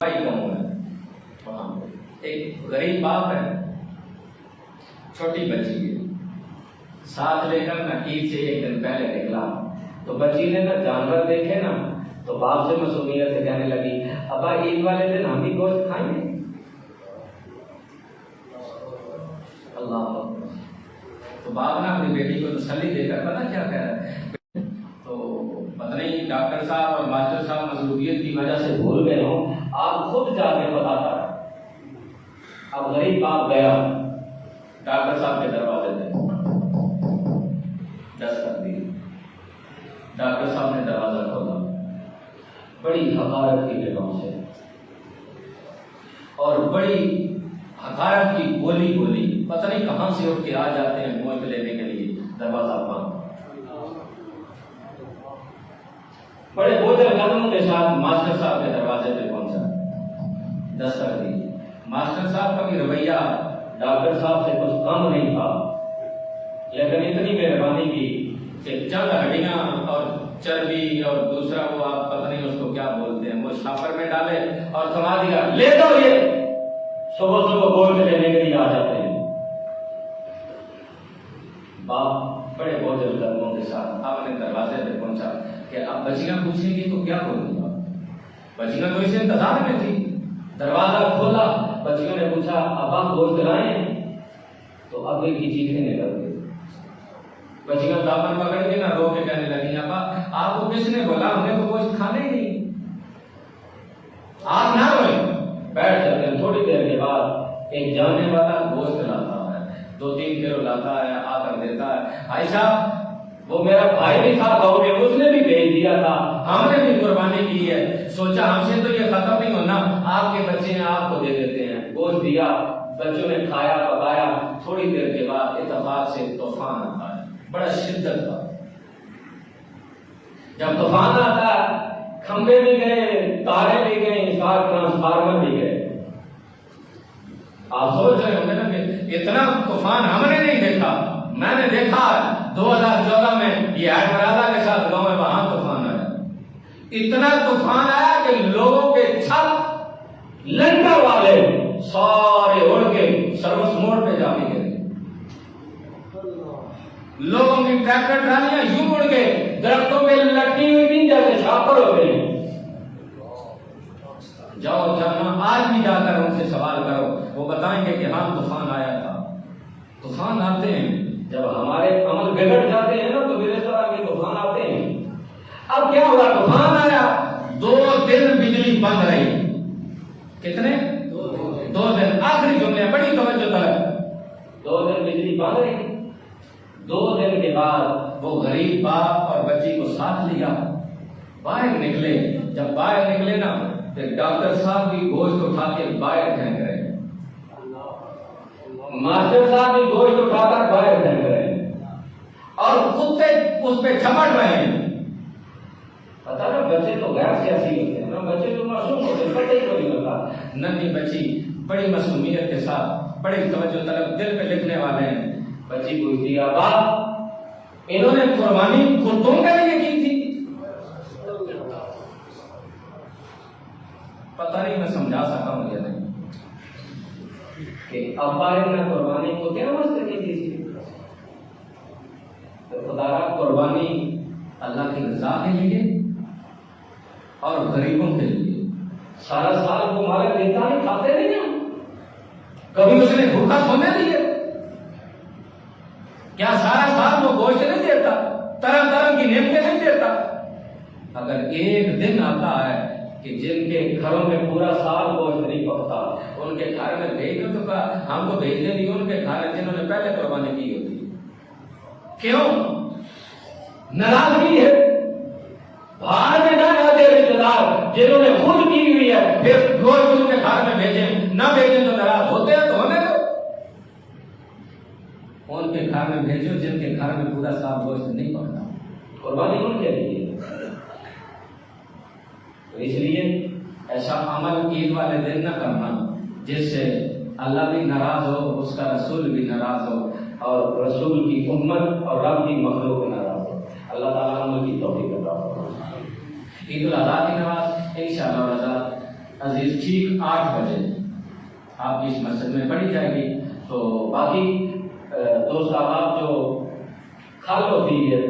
بھائی کہوں ہے وہاں ایک غریب باپ ہے، چھوٹی بچی ہے، ساتھ لے کر نا عید سے ایک دن پہلے نکلا تو بچی نے نا جانور دیکھے نا تو باپ سے معصومیت سے کہنے لگی ابا عید والے دن ہم بھی گوشت کھائیں گے؟ اللہ تو باپ نے اپنی بیٹی کو تسلی دے کر پتہ کیا کہہ رہا ہے، تو پتہ نہیں ڈاکٹر صاحب اور ماسٹر صاحب مصروفیت کی وجہ سے بھول گئے ہوں، آپ خود جا کے پتا کرا۔ اب غریب باپ گیا ڈاکٹر صاحب کے دروازے پہ، دستک دی، ڈاکٹر صاحب نے دروازہ کھولا، بڑی حقارت کی جگہوں سے اور بڑی حقارت کی بولی بولی، پتہ نہیں کہاں سے اٹھ کے آ جاتے ہیں گوشت لینے کے لیے، دروازہ بند۔ بڑے بوجھل قدموں کے ساتھ ماسٹر صاحب کے دروازے پہ پہنچا، دستک دی۔ ماسٹر صاحب کا بھی رویہ ڈاکٹر صاحب سے کچھ کم نہیں تھا، لیکن اتنی مہربانی کی کہ چند ہڈیاں اور چربی اور دوسرا وہ آپ پتہ نہیں اس کو کیا بولتے ہیں وہ شاپر میں ڈالے اور تھما دیا، لے دو، یہ صبح صبح گوشت لینے کے لیے آ جاتے ہیں۔ باپ بڑے بوجھل قدموں کے ساتھ اپنے دروازے پہ پہنچا کہ اب بچیاں پوچھیں گی تو کیا بولوں گا؟ بچیاں تو اسے انتظار میں تھی۔ دروازہ کھولا، بچیوں نے پوچھا ابا گوشت لائیں؟ تو ابے کی چیخیں نکل گئی۔ بچیاں دامن پکڑ کے نہ رو کے کہنے لگی ابا آپ کو کس نے بولا؟ ہم نے تو گوشت کھانے ہی نہیں۔ آپ نہ روئیں، بیٹھ جاتے ہیں۔ تھوڑی دیر کے بعد ایک جانے والا گوشت لاتا ہے، 2-3 کلو لاتا ہے، آ کر دیتا ہے، بھائی صاحب وہ میرا بھائی بھی تھا گاؤں میں، اس نے بھی بھیج دیا تھا، ہم نے بھی قربانی کی ہے، سوچا ہم سے تو یہ ختم نہیں ہونا، آپ کے بچے ہیں آپ کو دے دیتے ہیں۔ گوشت دیا، بچوں نے کھایا پکایا۔ تھوڑی دیر کے بعد اتفاق سے طوفان آتا ہے، بڑا شدت کا۔ جب طوفان آتا ہے کھمبے بھی گئے، تارے بھی گئے، ٹرانسفارمر بھی گئے۔ آپ سوچ رہے ہوں گے نا کہ اتنا طوفان ہم نے نہیں دیکھا، میں نے دیکھا 2014 میں یہ ایڈمرالہ کے ساتھ گاؤں میں وہاں طوفان آیا، اتنا طوفان آیا کہ لوگوں کے چھت لنگر والے سارے اڑ کے سروس موڑ پہ جا کے گئے، لوگوں کی ٹریکٹر ٹرالیاں یوں اڑ کے درختوں پہ لٹکی ہوئی تھی جیسے شاپر ہو گئے۔ جاؤ جانا آج بھی جا کر ان سے سوال کرو، وہ بتائیں گے کہ ہاں طوفان آیا تھا۔ طوفان آتے ہیں جب ہمارے عمل بگڑ جاتے ہیں نا تو میرے طرح کے طوفان آتے ہیں۔ اب کیا ہوا؟ طوفان آیا، 2 دن بجلی بند رہی۔ کتنے؟ 2 دن۔ آخری جملے بڑی توجہ طلب، 2 دن بجلی بند رہی۔ 2 دن کے بعد وہ غریب باپ اور بچی کو ساتھ لیا، باہر نکلے۔ جب باہر نکلے نا تو ڈاکٹر صاحب بھی گوشت اٹھا کے باہر پھینک رہے، ماسٹر صاحب بھی گوشت اٹھا کر باہر پھینک رہے ہیں اور کتے اس پہ جھپٹ رہے ہیں۔ پتا نا بچے تو غیر سیاسی ہوتے ہیں نا، بچے تو معصوم ہوتے ہیں، پتہ ہی کوئی نہیں ہوتا۔ ننھی بچی بڑی معصومیت کے ساتھ بڑی توجہ طلب دل پہ لکھنے والے ہیں، بچی پوچھتی ہے ابا انہوں نے قربانی کتوں کے لیے کی تھی؟ پتہ نہیں میں سمجھا سکا مجھے نہیں کہ ابا نے قربانی کو کیا واسطے کی تھی؟ تو خدا را قربانی اللہ کی رضا کے لیے اور غریبوں کے لیے۔ سارا سال وہ مالک دیتا نہیں، کھاتے نہیں ہیں، کبھی اس نے بھوکا سونے دیے؟ کیا سارا سال وہ گوشت نہیں دیتا، طرح طرح کی نعمتیں نہیں دیتا؟ اگر ایک دن آتا ہے کہ جن کے گھروں میں پورا سال گوشت نہیں پکتا، ان کے گھر میں بھیج دو تو ہم کو بھیج دیں گے ان کے گھر جنہوں نے پہلے قربانی کی ہوتی ہے۔ کیوں؟ ناراضگی ہے، باہر میں نہ جاتے رشتے دار جنہوں نے خود کی ہوئی ہے، پھر گوشت ان کے گھر میں بھیجیں، نہ بھیجیں تو ناراض ہوتے ہیں، تو ہونے دو۔ ان کے گھر میں بھیجو جن کے گھر میں پورا سال گوشت نہیں پکتا، قربانی ان کے لیے۔ تو اس لیے ایسا عمل عید والے دن نہ کرنا جس سے اللہ بھی ناراض ہو، اس کا رسول بھی ناراض ہو، اور رسول کی امت اور رب کی مخلوق ناراض ہو۔ اللہ تعالیٰ عمل کی توفیق عطا فرمائے۔ عید الاضحیٰ کی نماز انشاءاللہ عزیز ٹھیک 8 بجے آپ کی اس مسجد میں پڑھی جائے گی. تو باقی دوست احباب جو کھال ہوتی ہے